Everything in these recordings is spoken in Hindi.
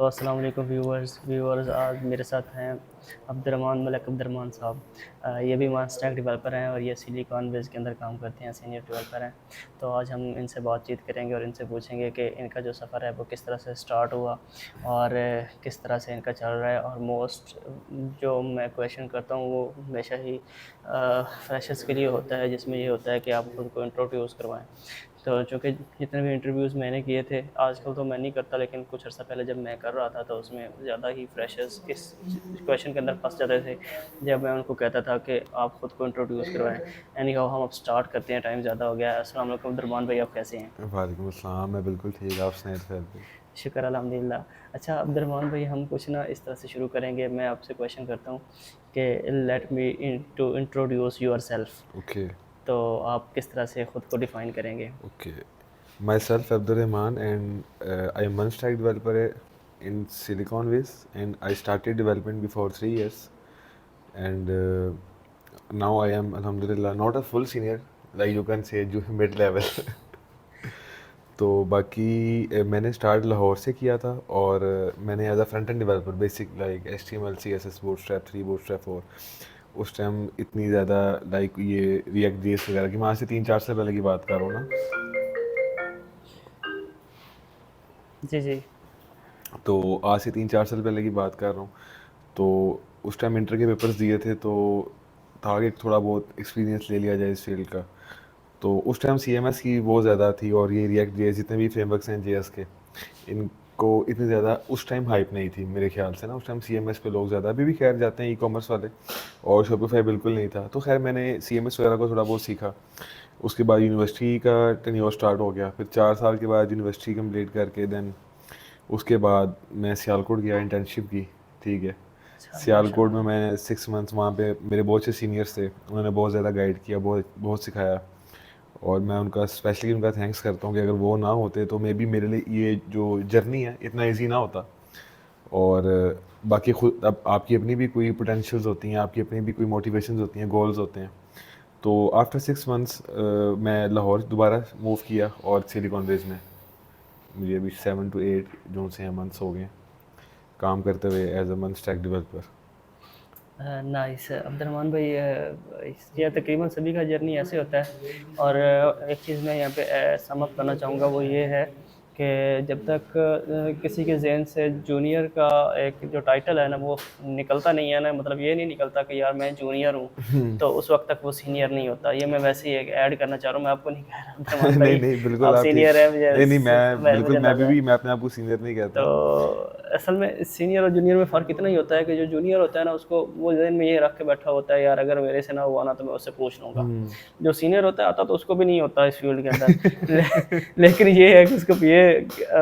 तो अस्सलाम वालेकुम व्यूअर्स आज मेरे साथ हैं मलिक अब्दुर्रहमान साहब। ये भी वन स्टैक डेवलपर हैं और ये सिलिकॉन वेज के अंदर काम करते हैं, सीनियर डेवलपर हैं। तो आज हम इनसे बातचीत करेंगे और इनसे पूछेंगे कि इनका जो सफ़र है वो किस तरह से स्टार्ट हुआ और किस तरह से इनका चल रहा है। और मोस्ट जो मैं क्वेश्चन करता हूँ वो हमेशा ही फ्रेशर्स के लिए होता है, जिसमें ये होता है कि आप खुद को इंट्रोड्यूस करवाएं। तो चूँकि जितने भी इंटरव्यूज़ मैंने किए थे, आजकल तो मैं नहीं करता, लेकिन कुछ अर्सा पहले जब मैं कर रहा था तो उसमें ज़्यादा ही फ्रेशर्स इस क्वेश्चन के अंदर फंस जाते थे जब मैं उनको कहता था कि आप ख़ुद को इंट्रोड्यूस करवाएं। एनी हाउ, हम अब स्टार्ट करते हैं, टाइम ज़्यादा हो गया है। अस्सलाम वालेकुम अब्दुर्रहमान भाई, आप कैसे हैं? वालेकुम अस्सलाम। मैं बिल्कुल ठीक। आप सुनाइए खैर भी। शुक्र अल्हम्दुलिल्लाह। अच्छा अब्दुर्रहमान भाई, हम कुछ ना इस तरह से शुरू करेंगे, मैं आपसे क्वेश्चन करता हूँ कि let me to introduce yourself. Okay. तो आप किस तरह से ख़ुद को डिफ़ाइन करेंगे? Okay. My self Abdul and I am one stack developer in Silicon Valley, and I started development before 3 years, and now I am alhamdulillah not a full senior, like you can say mid level. तो बाकी मैंने स्टार्ट लाहौर से किया था और मैंने as a front end developer basic like HTML CSS Bootstrap 3 Bootstrap 4 उस टाइम इतनी ज़्यादा लाइक ये रिएक्ट जेएस वगैरह की, मैं आज से 3-4 साल पहले की बात कर रहा हूँ ना। जी, जी। तो आज से 3-4 साल पहले की बात कर रहा हूँ। तो उस टाइम इंटर के पेपर्स दिए थे, तो था कि थोड़ा बहुत एक्सपीरियंस ले लिया जाए इस फील्ड का। तो उस टाइम CMS की बहुत ज़्यादा थी और ये रिएक्ट जेएस जितने भी फ्रेमवर्क्स हैं जेएस के, इनको इतनी ज़्यादा उस टाइम हाइप नहीं थी मेरे ख्याल से ना। उस टाइम CMS पे लोग ज़्यादा, अभी भी खैर जाते हैं ई कॉमर्स वाले, और शॉपिफाई बिल्कुल नहीं था। तो खैर मैंने CMS वगैरह को थोड़ा बहुत सीखा। उसके बाद यूनिवर्सिटी का टेन्योर स्टार्ट हो गया, फिर 4 साल के बाद यूनिवर्सिटी कंप्लीट करके देन उसके बाद मैं सियालकोट गया, इंटर्नशिप की। ठीक है। अच्छा, सियालकोट में माशाल्लाह। मैं 6 मंथ्स वहाँ पे, मेरे बहुत से सीनियर्स थे, उन्होंने बहुत ज़्यादा गाइड किया, बहुत बहुत सिखाया। और मैं उनका स्पेशली उनका थैंक्स करता हूँ कि अगर वो ना होते तो मे बी मेरे लिए ये जो जर्नी है इतना ईजी ना होता। और बाकी खुद अब आपकी अपनी भी कोई पोटेंशियल्स होती हैं, आपकी अपनी भी कोई मोटिवेशंस होती हैं, गोल्स होते हैं। तो आफ्टर 6 मंथ्स मैं लाहौर दोबारा मूव किया और सिलिकॉन वेज में मुझे अभी 7 to 8 जो से मंथ्स हो गए काम करते हुए as a one stack developer. Nice Abdurrahman भाई, ये तकरीबन सभी का जर्नी ऐसे होता है। और एक चीज़ मैं यहाँ पे सम अप करना चाहूँगा, वो ये है कि जब तक किसी के जहन से जूनियर का एक जो टाइटल है ना वो निकलता नहीं है ना, मतलब ये नहीं निकलता कि यार मैं जूनियर हूँ, तो उस वक्त तक वो सीनियर नहीं होता। ये मैं वैसे ही एक ऐड करना चाह रहा हूँ, मैं आपको नहीं कह रहा अब्दुर्रहमान नहीं भाई नहीं, बिल्कुल आप आप ठीक। सीनियर हैं, मुझे नहीं नहीं, मैं बिल्कुल, मुझे मैं अंदाज़ा है। भी मैं अपने आप को सीनियर नहीं तो कहता। असल में सीनियर और जूनियर में फ़र्क इतना ही होता है कि जो जूनियर होता है ना, उसको वो ज़हन में ये रख के बैठा होता है यार अगर मेरे से ना हुआ ना तो मैं उससे पूछ लूँगा। हम्म। जो सीनियर होता है आता तो उसको भी नहीं होता इस फील्ड के अंदर। लेकिन ये है कि उसको ये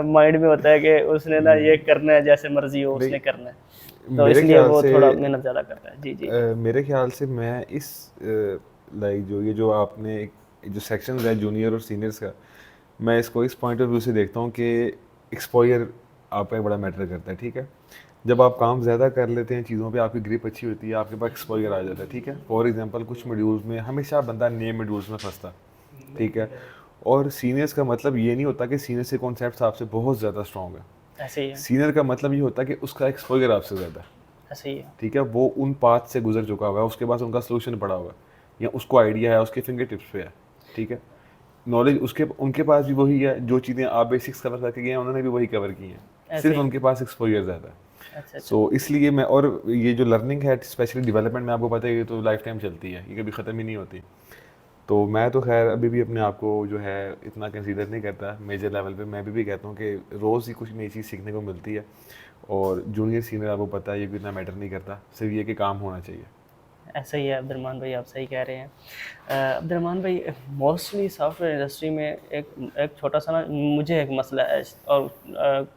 माइंड में होता है कि उसने ना ये करना है, जैसे मर्जी हो नहीं, उसने करना है। तो मेरे इसलिए ख्याल वो से थोड़ा मेहनत ज़्यादा करता है। जी, जी। मेरे ख्याल से मैं इस लाइक जो ये जो आपने जो सेक्शन है जूनियर और सीनियर्स का, मैं इसको इस पॉइंट ऑफ व्यू से देखता हूँ कि एक्सपोजर आपका एक बड़ा मैटर करता है। ठीक है। जब आप काम ज़्यादा कर लेते हैं चीज़ों पे, आपकी ग्रिप अच्छी होती है, आपके पास एक्सपोजर आ जाता है। ठीक है। फॉर एग्जांपल कुछ मॉड्यूल्स में हमेशा बंदा नए मॉड्यूल्स में फंसता। ठीक है। और सीनियर्स का मतलब ये नहीं होता कि सीनियर से कॉन्सेप्ट आपसे बहुत ज़्यादा स्ट्रॉन्ग है। ऐसे ही है। सीनियर का मतलब ये होता है कि उसका एक्सपोजर आपसे ज़्यादा है। ऐसे ही है। ठीक है। वो उन पाथ से गुजर चुका हुआ है, उसके पास उनका सोल्यूशन पड़ा हुआ है, या उसको आइडिया है, उसके फिंगर टिप्स पे है। ठीक है। नॉलेज उसके उनके पास भी वही है, जो चीज़ें आप बेसिक्स कवर करके गए हैं उन्होंने भी वही कवर की हैं, ऐसे सिर्फ ही है। उनके पास एक्सपोजर ज़्यादा है। अच्छा, अच्छा। सो इसलिए मैं, और ये जो लर्निंग है स्पेशली डेवलपमेंट में, आपको पता है ये तो लाइफ टाइम चलती है, ये कभी ख़त्म ही नहीं होती। तो मैं तो खैर अभी भी अपने आप को जो है इतना कंसीडर नहीं करता मेजर लेवल पे। मैं अभी भी कहता हूँ कि रोज़ ही कुछ नई चीज़ सीखने को मिलती है। और जूनियर सीनियर आपको पता है ये इतना मैटर नहीं करता, सिर्फ ये कि काम होना चाहिए। ऐसा ही है अब्दुर्रहमान भाई, आप सही कह रहे हैं। अब्दुर्रहमान भाई, मोस्टली सॉफ्टवेयर इंडस्ट्री में एक एक छोटा सा ना मुझे एक मसला है, और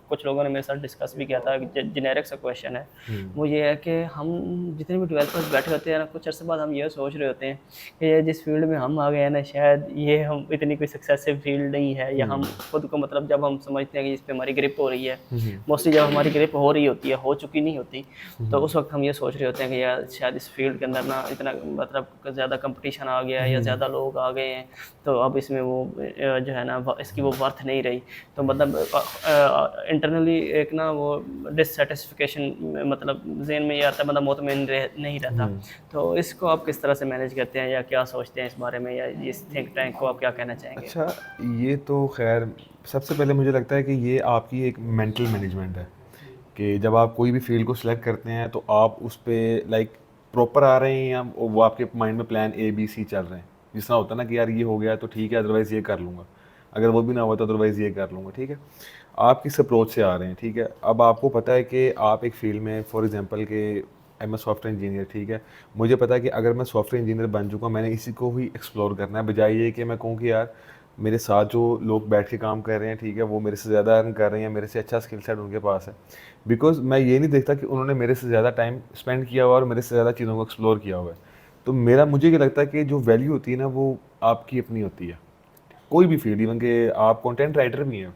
कुछ लोगों ने मेरे साथ डिस्कस भी किया था कि जेनेरिक सा क्वेश्चन है। वो ये है कि हम जितने भी डेवलपर्स बैठे होते हैं ना, कुछ अर्से बाद हम ये सोच रहे होते हैं कि ये जिस फील्ड में हम आ गए हैं ना, शायद ये हम इतनी कोई सक्सेसिव फील्ड नहीं है, या हम खुद को मतलब जब हम समझते हैं कि इस पर हमारी ग्रिप हो रही है, मोस्टली जब हमारी ग्रिप हो रही होती है, हो चुकी नहीं होती, तो उस वक्त हम ये सोच रहे होते हैं कि यार शायद इस फील्ड के अंदर करना, इतना मतलब ज़्यादा कंपटीशन आ गया है या ज़्यादा लोग आ गए हैं, तो अब इसमें वो जो है ना इसकी वो वर्थ नहीं रही। तो मतलब इंटरनली एक ना वो डिससेटिस्फिकेशन मतलब ज़हन में ये आता है, मतलब मुतमईन नहीं रहता। तो इसको आप किस तरह से मैनेज करते हैं या क्या सोचते हैं इस बारे में, या इस थिंक टैंक को आप क्या कहना चाहेंगे? अच्छा, ये तो ख़ैर सबसे पहले मुझे लगता है कि ये आपकी एक मेंटल मैनेजमेंट है कि जब आप कोई भी फ़ील्ड को सिलेक्ट करते हैं तो आप उस पे लाइक प्रॉपर आ रहे हैं या वो आपके माइंड में प्लान ए, बी, सी चल रहे हैं। जिस तरह होता है ना कि यार ये हो गया तो ठीक है, अदरवाइज़ ये कर लूँगा। अगर वो भी ना हुआ तो अदरवाइज़ ये कर लूँगा, ठीक है? आप किस अप्रोच से आ रहे हैं, ठीक है? अब आपको पता है कि आप एक फ़ील्ड में फॉर एग्ज़ाम्पल कि I am a software engineer, ठीक है? मुझे पता है कि अगर मैं सॉफ्टवेयर इंजीनियर बन चुका हूँ, मैंने इसी को ही एक्सप्लोर करना है, बजाय ये कि मैं कहूँ कि यार मेरे साथ जो लोग बैठ के काम कर रहे हैं, ठीक है, वो मेरे से ज़्यादा अर्न कर रहे हैं, मेरे से अच्छा स्किल सेट उनके पास है। बिकॉज़ मैं ये नहीं देखता कि उन्होंने मेरे से ज़्यादा टाइम स्पेंड किया हुआ है और मेरे से ज़्यादा चीज़ों को एक्सप्लोर किया हुआ है। तो मुझे ये लगता है कि जो वैल्यू होती है ना, वो आपकी अपनी होती है। कोई भी फील्ड, इवन कि आप कंटेंट राइटर भी हैं,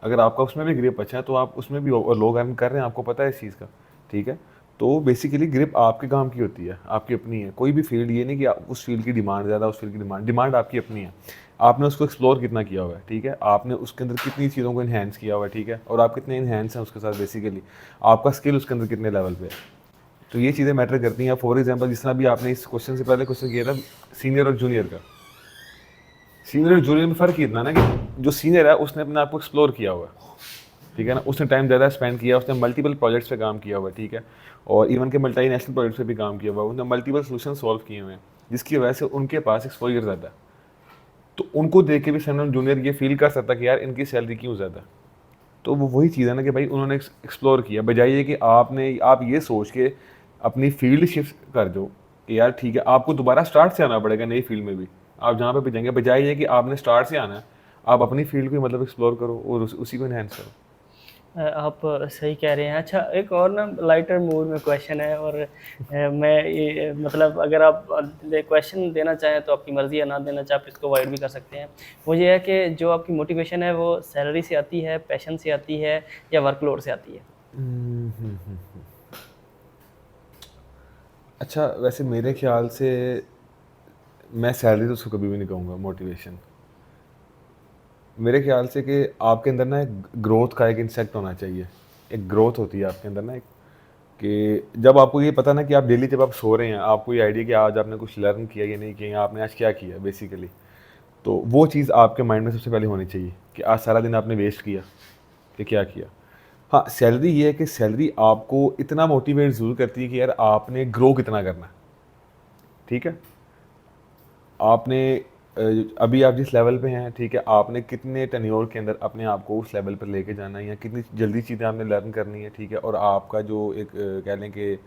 अगर आपका उसमें भी ग्रिप अच्छा है तो आप उसमें भी और लोग अर्न कर रहे हैं, आपको पता है इस चीज़ का, ठीक है? तो बेसिकली ग्रिप आपके काम की होती है, आपकी अपनी है। कोई भी फील्ड ये नहीं कि उस फील्ड की डिमांड ज़्यादा, उस फील्ड की डिमांड आपकी अपनी है। आपने उसको एक्सप्लोर कितना किया हुआ है, ठीक है? आपने उसके अंदर कितनी चीज़ों को एनहांस किया हुआ है, ठीक है? और आप कितने एनहांस हैं उसके साथ, बेसिकली आपका स्किल उसके अंदर कितने लेवल पे है। तो ये चीज़ें मैटर करती हैं। फॉर एग्जाम्पल जिस तरह भी आपने इस क्वेश्चन से पहले क्वेश्चन किया था सीनियर और जूनियर का, सीनियर और जूनियर में फ़र्क इतना ना कि जो सीनियर है उसने अपने आप को एक्सप्लोर किया हुआ है, ठीक है ना? उसने टाइम ज़्यादा स्पेंड किया, उसने मल्टीपल प्रोजेक्ट्स पे काम किया हुआ है, ठीक है? और इवन के मल्टीनेशनल प्रोजेक्ट्स पे भी काम किया हुआ है, उसने मल्टीपल सॉल्यूशन सॉल्व किए हुए हैं, जिसकी वजह से उनके पास एक्सपोजर ज़्यादा है। तो उनको देख के भी सीनियर और जूनियर ये फील कर सकता है कि यार इनकी सैलरी क्यों ज़्यादा है। तो वो वही चीज़ है ना कि भाई उन्होंने एक्सप्लोर किया, बजाय ये कि आप ये सोच के अपनी फील्ड शिफ्ट कर दो कि यार ठीक है, आपको दोबारा स्टार्ट से आना पड़ेगा नई फील्ड में भी, आप जहाँ पे भी जाएंगे, बजाय ये कि आपने स्टार्ट से आना है, आप अपनी फील्ड को मतलब एक्सप्लोर करो और उसी को इन्हेंस करो। आप सही कह रहे हैं। अच्छा, एक और ना लाइटर मूड में क्वेश्चन है, और मैं ये मतलब अगर आप क्वेश्चन देना चाहें तो आपकी मर्ज़ी है, ना देना चाहे आप इसको अवॉइड भी कर सकते हैं। वो ये है कि जो आपकी मोटिवेशन है वो सैलरी से आती है, पैशन से आती है, या वर्कलोड से आती है? अच्छा, वैसे मेरे ख्याल से मैं सैलरी तो उसको कभी भी नहीं कहूँगा मोटिवेशन। मेरे ख्याल से कि आपके अंदर ना एक ग्रोथ का एक इंसेक्ट होना चाहिए। एक ग्रोथ होती है आपके अंदर ना, एक कि जब आपको ये पता ना कि आप डेली जब आप सो रहे हैं, आपको ये आइडिया कि आज आपने कुछ लर्न किया या नहीं किया, या आपने आज क्या किया बेसिकली, तो वो चीज़ आपके माइंड में सबसे पहले होनी चाहिए कि आज सारा दिन आपने वेस्ट किया कि क्या किया। हाँ, सैलरी ये है कि सैलरी आपको इतना मोटिवेट ज़रूर करती है कि यार आपने ग्रो कितना करना है, ठीक है? आपने अभी आप जिस लेवल पे हैं, ठीक है, आपने कितने टेन्योर के अंदर अपने आप को उस लेवल पर लेके जाना है, या कितनी जल्दी चीज़ें आपने लर्न करनी है, ठीक है? और आपका जो एक कह लें कि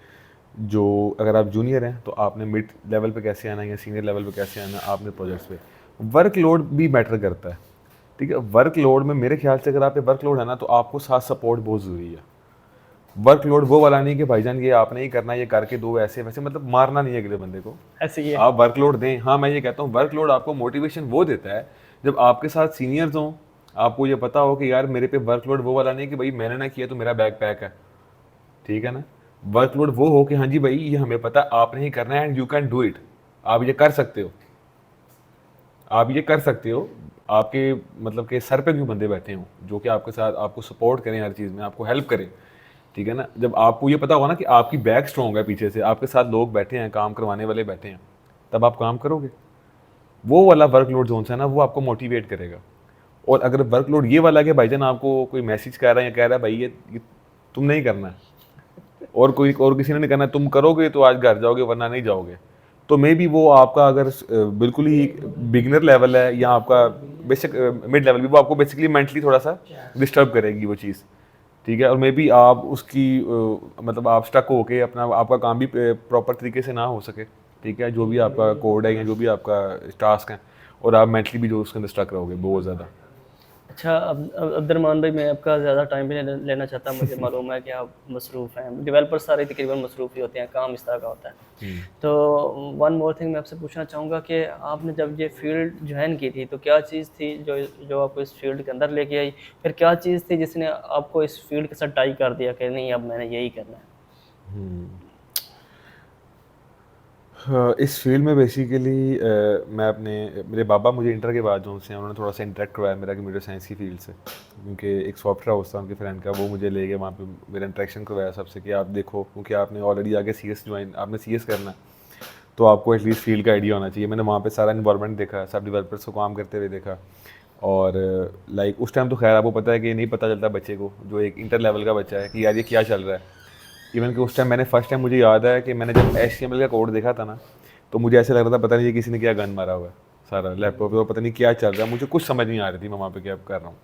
जो अगर आप जूनियर हैं तो आपने मिड लेवल पे कैसे आना है या सीनियर लेवल पे कैसे आना है, आपने प्रोजेक्ट्स पे वर्कलोड भी मैटर करता है, ठीक है? वर्कलोड में मेरे ख्याल से अगर आप पे वर्कलोड है ना, तो आपको साथ सपोर्ट बहुत ज़रूरी है। वर्कलोड वो वाला नहीं कि भाईजान ये आपने ही करना है, ये करके दो, ऐसे वैसे, मतलब मारना नहीं है अगले बंदे को। ऐसे ही है। आप वर्कलोड दें, हाँ मैं ये कहता हूँ वर्कलोड आपको मोटिवेशन वो देता है जब आपके साथ सीनियर्स हों, आपको ये पता हो कि यार मेरे पे वर्कलोड वो वाला नहीं कि भाई मैंने ना किया तो मेरा बैग पैक है, ठीक है ना? वर्कलोड वो हो कि हाँ जी भाई ये हमें पता आपने ही करना है and you can do it, आप ये कर सकते हो, आप ये कर सकते हो। आपके मतलब के सर पे क्यों बंदे बैठे हों जो कि आपके साथ आपको सपोर्ट करें हर चीज़ में, आपको हेल्प करें, ठीक है ना? जब आपको ये पता होगा ना कि आपकी बैक स्ट्रॉन्ग है, पीछे से आपके साथ लोग बैठे हैं, काम करवाने वाले बैठे हैं, तब आप काम करोगे। वो वाला वर्कलोड जोन है ना, वो आपको मोटिवेट करेगा। और अगर वर्कलोड ये वाला है कि भाईजान आपको कोई मैसेज कर रहा है या कह रहा है भाई ये तुम नहीं करना है, और किसी ने नहीं करना है, तुम करोगे तो आज घर जाओगे वरना नहीं जाओगे, तो मे बी वो आपका अगर बिल्कुल ही बिगिनर लेवल है या आपका बेसिक मिड लेवल भी, वो आपको बेसिकली मेंटली थोड़ा सा डिस्टर्ब करेगी वो चीज़, ठीक है? और मे बी आप उसकी मतलब आप स्टक होके अपना आपका काम भी प्रॉपर तरीके से ना हो सके, ठीक है? जो भी आपका कोड है या जो भी आपका टास्क है, और आप मेंटली भी जो उसके अंदर स्टक रहोगे बहुत ज़्यादा। अच्छा, अब अब्दुर्रहमान भाई, मैं आपका ज़्यादा टाइम भी नहीं लेना चाहता, मुझे मालूम है कि आप मसरूफ़ हैं, डेवलपर सारे तकरीबन मसरूफ़ ही होते हैं, काम इस तरह का होता है। तो वन मोर थिंग मैं आपसे पूछना चाहूँगा कि आपने जब ये फील्ड ज्वाइन की थी तो क्या चीज़ थी जो जो आपको इस फील्ड के अंदर लेके आई? फिर क्या चीज़ थी जिसने आपको इस फील्ड के साथ टाई कर दिया कि नहीं अब मैंने यही करना है? हाँ, इस फील्ड में बेसिकली मैं अपने मेरे बाबा मुझे इंटर के बाद जो से उन्होंने थोड़ा सा इंटरेक्ट करवाया मेरा कंप्यूटर साइंस की फील्ड से, क्योंकि एक सॉफ्टवेयर हाउस था उनके फ्रेंड का, वो मुझे ले गए वहाँ पे, मेरा इंटरेक्शन करवाया सबसे कि आप देखो, क्योंकि आपने ऑलरेडी आगे सी एस ज्वाइन, आपने सी एस करना है, तो आपको एटलीस्ट फील्ड का आइडिया होना चाहिए। मैंने वहाँ पे सारा इन्वायरमेंट देखा, सब डेवलपर्स को काम करते हुए देखा। और लाइक उस टाइम तो खैर आपको पता है कि नहीं पता चलता बच्चे को, जो एक इंटर लेवल का बच्चा है, कि यार ये क्या चल रहा है। इवन कि उस टाइम मैंने फर्स्ट टाइम, मुझे याद है कि मैंने जब HTML का कोड देखा था ना, तो मुझे ऐसे लग रहा था पता नहीं ये किसी ने क्या गन मारा हुआ है, सारा लैपटॉप पे, पता नहीं क्या चल रहा है, मुझे कुछ समझ नहीं आ रही थी मैं वहाँ पे क्या कर रहा हूँ।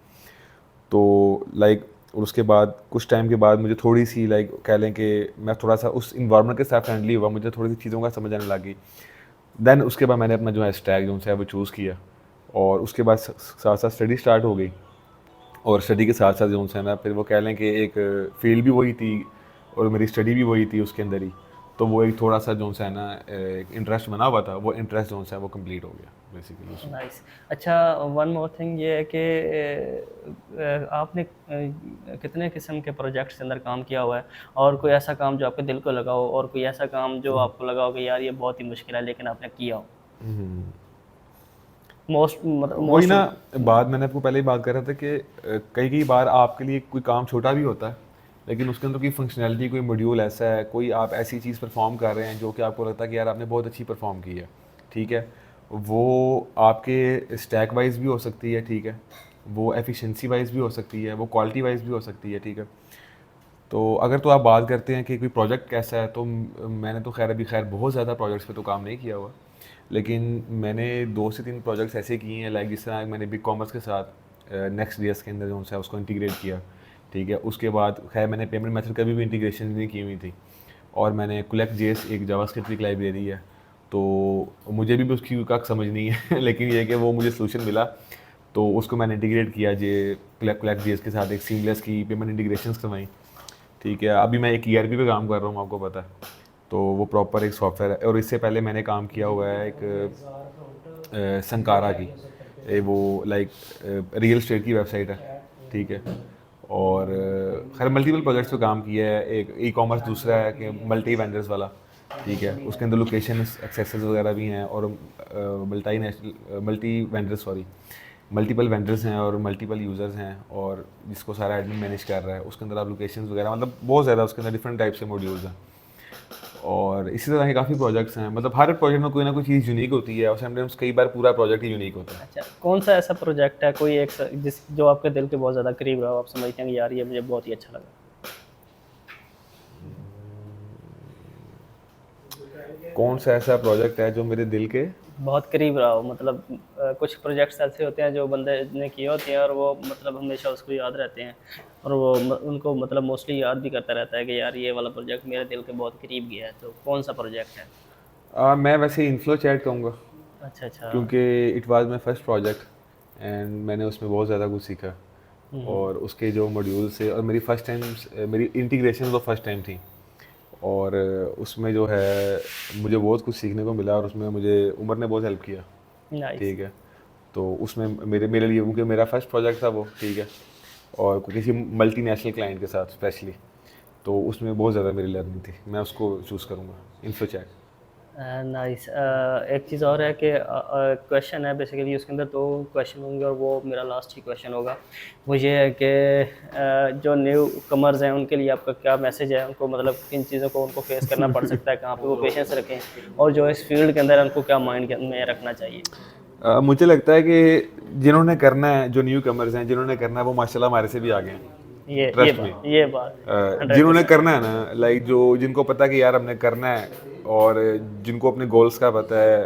तो लाइक उसके बाद कुछ टाइम के बाद मुझे थोड़ी सी लाइक कह लें कि मैं थोड़ा सा उस इन्वायरमेंट के साथ फ्रेंडली हुआ, मुझे थोड़ी सी चीज़ों का समझ आने लगी। देन उसके बाद मैंने अपना जो है स्टैक जो है वो चूज़ किया, और उसके बाद साथ साथ स्टडी स्टार्ट हो गई। और स्टडी के साथ साथ जो है ना, फिर वो कह लें कि एक फील्ड भी वही थी और मेरी स्टडी भी वही थी उसके अंदर ही, तो वो एक थोड़ा सा जो है ना एक इंटरेस्ट बना हुआ था, वो इंटरेस्ट जो है वो कंप्लीट हो गया बेसिकली उसमें। नाइस। अच्छा, वन मोर थिंग ये है कि आपने कितने किस्म के प्रोजेक्ट्स के अंदर काम किया हुआ है, और कोई ऐसा काम जो आपके दिल को लगा हो, और कोई ऐसा काम जो आपको लगा हो कि यार ये बहुत ही मुश्किल है लेकिन आपने किया हो? मोस्ट मतलब वही मोस्ट। ना, बात मैंने आपको पहले ही बात कर रहा था कि कई कई बार आपके लिए कोई काम छोटा भी होता है, लेकिन उसके अंदर कोई फंक्शनैलिटी, कोई मॉड्यूल ऐसा है, कोई आप ऐसी चीज़ परफॉर्म कर रहे हैं जो कि आपको लगता है कि यार आपने बहुत अच्छी परफॉर्म की है, ठीक है। वो आपके स्टैक वाइज भी हो सकती है, ठीक है, वो एफिशिएंसी वाइज भी हो सकती है, वो क्वालिटी वाइज भी हो सकती है, ठीक है। तो अगर तो आप बात करते हैं कि कोई प्रोजेक्ट कैसा है, तो मैंने तो खैर अभी खैर बहुत ज़्यादा प्रोजेक्ट्स पे तो काम नहीं किया हुआ, लेकिन मैंने 2 से 3 प्रोजेक्ट्स ऐसे किए हैं, लाइक जिस तरह मैंने बिग कॉमर्स के साथ नेक्स्ट डीएस के अंदर जो है उसको इंटीग्रेट किया, ठीक है। उसके बाद खैर मैंने पेमेंट मेथड का भी इंटीग्रेशन नहीं की हुई थी, और मैंने कुलेक्ट जेएस एक जावास्क्रिप्ट की लाइब्रेरी है, तो मुझे भी उसकी का समझ नहीं है लेकिन ये है कि वो मुझे सोल्यूशन मिला, तो उसको मैंने इंटीग्रेट किया जे कुलेक्ट जेएस के साथ, एक सीमलेस की पेमेंट इंटीग्रेशन करवाई, ठीक है। अभी मैं एक ERP पे काम कर रहा हूँ, आपको पता है, तो वो प्रॉपर एक सॉफ्टवेयर है। और इससे पहले मैंने काम किया हुआ है एक संकारा की, वो लाइक रियल स्टेट की वेबसाइट है, ठीक है। और खैर मल्टीपल प्रोजेक्ट्स पे काम किया है। एक ई-कॉमर्स दूसरा है कि मल्टी वेंडर्स वाला, ठीक है, उसके अंदर लोकेशन एक्सेसेस वगैरह भी हैं, और मल्टीपल वेंडर्स हैं और मल्टीपल यूज़र्स हैं, और जिसको सारा एडमिन मैनेज कर रहा है, उसके अंदर आप लोकेशंस वगैरह, मतलब बहुत ज़्यादा उसके अंदर डिफरेंट टाइप से मॉड्यूल्स हैं। और इसी तरह के काफ़ी प्रोजेक्ट्स हैं, मतलब हर प्रोजेक्ट में कोई ना कोई चीज़ यूनिक होती है, और समटाइम्स कई बार पूरा प्रोजेक्ट ही यूनिक होता है। अच्छा, कौन सा ऐसा प्रोजेक्ट है कोई एक जिस जो आपके दिल के बहुत ज़्यादा करीब रहा हो, आप समझते हैं कि यार ये मुझे बहुत ही अच्छा लगा? कौन सा ऐसा प्रोजेक्ट है जो मेरे दिल के, बहुत करीब रहा हो, मतलब कुछ प्रोजेक्ट्स ऐसे होते हैं जो बंदे ने किए होते हैं और वो मतलब हमेशा उसको याद रहते हैं, और वो उनको मतलब मोस्टली याद भी करता रहता है कि यार ये वाला प्रोजेक्ट मेरे दिल के बहुत करीब गया है, तो कौन सा प्रोजेक्ट है? मैं वैसे इन्फ्लो चैट कहूँगा, अच्छा अच्छा। क्योंकि it was my first project, and मैंने उसमें बहुत ज़्यादा कुछ सीखा, और उसके जो मॉड्यूल से, और मेरी फर्स्ट टाइम मेरी इंटीग्रेशन तो फर्स्ट टाइम थी, और उसमें जो है मुझे बहुत कुछ सीखने को मिला, और उसमें मुझे उमर ने बहुत हेल्प किया, नाइस। ठीक है। तो उसमें मेरे मेरे लिए, क्योंकि मेरा फर्स्ट प्रोजेक्ट था वो, ठीक है, और किसी मल्टीनेशनल क्लाइंट के साथ स्पेशली, तो उसमें बहुत ज़्यादा मेरी लर्निंग थी, मैं उसको चूज़ करूँगा, इन्फो चैट। नाइस। एक चीज़ और है कि क्वेश्चन है बेसिकली, उसके अंदर 2 क्वेश्चन होंगे और वो मेरा लास्ट ही क्वेश्चन होगा। वो ये है कि जो न्यू कमर्स हैं उनके लिए आपका क्या मैसेज है? उनको मतलब किन चीज़ों को उनको फेस करना पड़ सकता है, कहाँ पे वो पेशेंस रखें, और जो इस फील्ड के अंदर है उनको क्या माइंड में रखना चाहिए? मुझे लगता है कि जिन्होंने करना है, जो न्यू कमर्स हैं, जिन्होंने करना है, वो माशाल्लाह हमारे से भी आगे हैं, ट्रस्ट मी। ये बात जिन्होंने 100%। करना है ना, लाइक जो जिनको पता कि यार हमने करना है, और जिनको अपने गोल्स का पता है,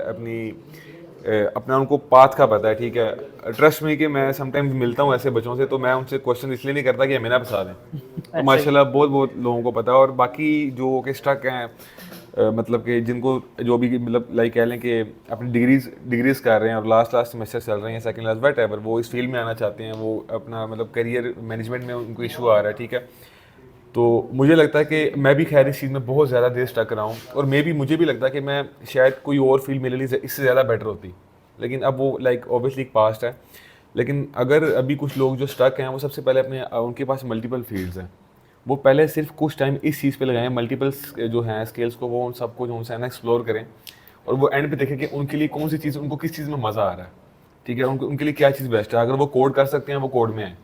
अपना उनको पाथ का पता है, ठीक है, ट्रस्ट मी कि मैं समटाइम्स मिलता हूँ ऐसे बच्चों से, तो मैं उनसे क्वेश्चन इसलिए नहीं करता कि हमें ना फंसा दें, तो ऐसे ही। माशाल्लाह बहुत बहुत लोगों को पता है। और बाकी जो कि स्टक हैं, मतलब कि जिनको जो भी मतलब लाइक कह लें कि अपनी डिग्रीज कर रहे हैं और लास्ट सेमेस्टर चल रहे हैं, सेकंड लास्ट वट एवर, वो इस फील्ड में आना चाहते हैं, वो अपना मतलब करियर मैनेजमेंट में उनको इशू आ रहा है, ठीक है। तो मुझे लगता है कि मैं भी खैर इस चीज़ में बहुत ज़्यादा देर स्टक रहा हूँ, और मुझे भी लगता है कि मैं शायद कोई और फील्ड मेरे लिए इससे ज़्यादा बेटर होती, लेकिन अब वो लाइक ऑब्वियसली एक पास्ट है। लेकिन अगर अभी कुछ लोग जो स्टक हैं, वो सबसे पहले उनके पास मल्टीपल फील्ड्स हैं, वो पहले सिर्फ कुछ टाइम इस चीज़ पे लगाएं, मल्टीपल जो हैं स्किल्स को, वो उन सबको जो है ना एक्सप्लोर करें, और वो एंड पे देखें कि उनके लिए कौन सी चीज़, उनको किस चीज़ में मज़ा आ रहा है, ठीक है, उनको उनके लिए क्या चीज़ बेस्ट है। अगर वो कोड कर सकते हैं वो कोड में आए,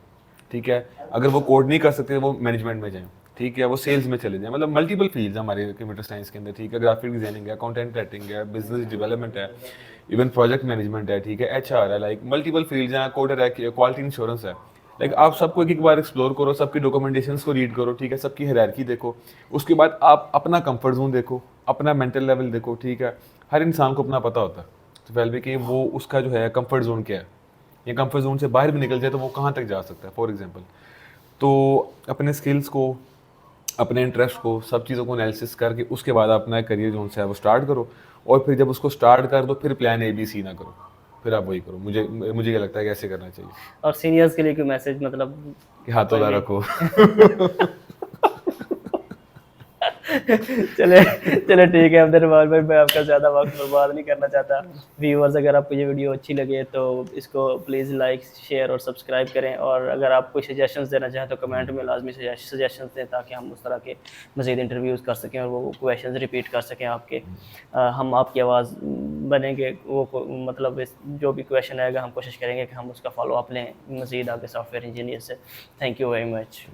ठीक है, अगर वो कोड नहीं कर सकते वो मैनेजमेंट में जाएं, ठीक है, वो सेल्स में चले जाएं। मतलब मल्टीपल फील्ड्स हमारे कंप्यूटर साइंस के अंदर, ठीक है, ग्राफिक डिजाइनिंग है, कंटेंट राइटिंग है, बिजनेस डेवलपमेंट है, इवन प्रोजेक्ट मैनेजमेंट है, ठीक है, एचआर है, लाइक मल्टीपल फील्ड्स हैं, कोडर है, क्वालिटी इंश्योरेंस है। लाइक आप सबको एक बार एक्सप्लोर करो, सबकी डॉक्यूमेंटेशंस को रीड करो, ठीक है, सबकी हायरार्की देखो, उसके बाद आप अपना कंफर्ट जोन देखो, अपना मेंटल लेवल देखो, ठीक है। हर इंसान को अपना पता होता है तो पहले कि वो उसका जो है कंफर्ट जोन क्या है, या कंफर्ट जोन से बाहर भी निकल जाए तो वो कहाँ तक जा सकता है, फॉर एग्जांपल। तो अपने स्किल्स को, अपने इंटरेस्ट को, सब चीज़ों को एनालिसिस करके उसके बाद अपना करियर जोन से है वो स्टार्ट करो। और फिर जब उसको स्टार्ट कर दो फिर प्लान ABC ना करो, फिर आप वही करो। मुझे क्या लगता है कि ऐसे करना चाहिए और सीनियर्स के लिए कोई मैसेज, मतलब कि हाथों कोई ना भी रखो। चले चले ठीक है अब्दुलरहमान भाई, मैं आपका ज़्यादा वक्त बर्बाद नहीं करना चाहता। व्यूअर्स, अगर आपको ये वीडियो अच्छी लगे तो इसको प्लीज़ लाइक, शेयर और सब्सक्राइब करें। और अगर आप कोई सजेशंस देना चाहें तो कमेंट में लाजमी सजेशंस दें, ताकि हम उस तरह के मज़ीद इंटरव्यूज़ कर सकें और वो क्वेश्चंस रिपीट कर सकें आपके। हम आपकी आवाज़ बनेंगे, मतलब जो भी क्वेश्चन आएगा हम कोशिश करेंगे कि हम उसका फॉलो अप लें मज़ीद आगे सॉफ्टवेयर इंजीनियर से। Thank you very much.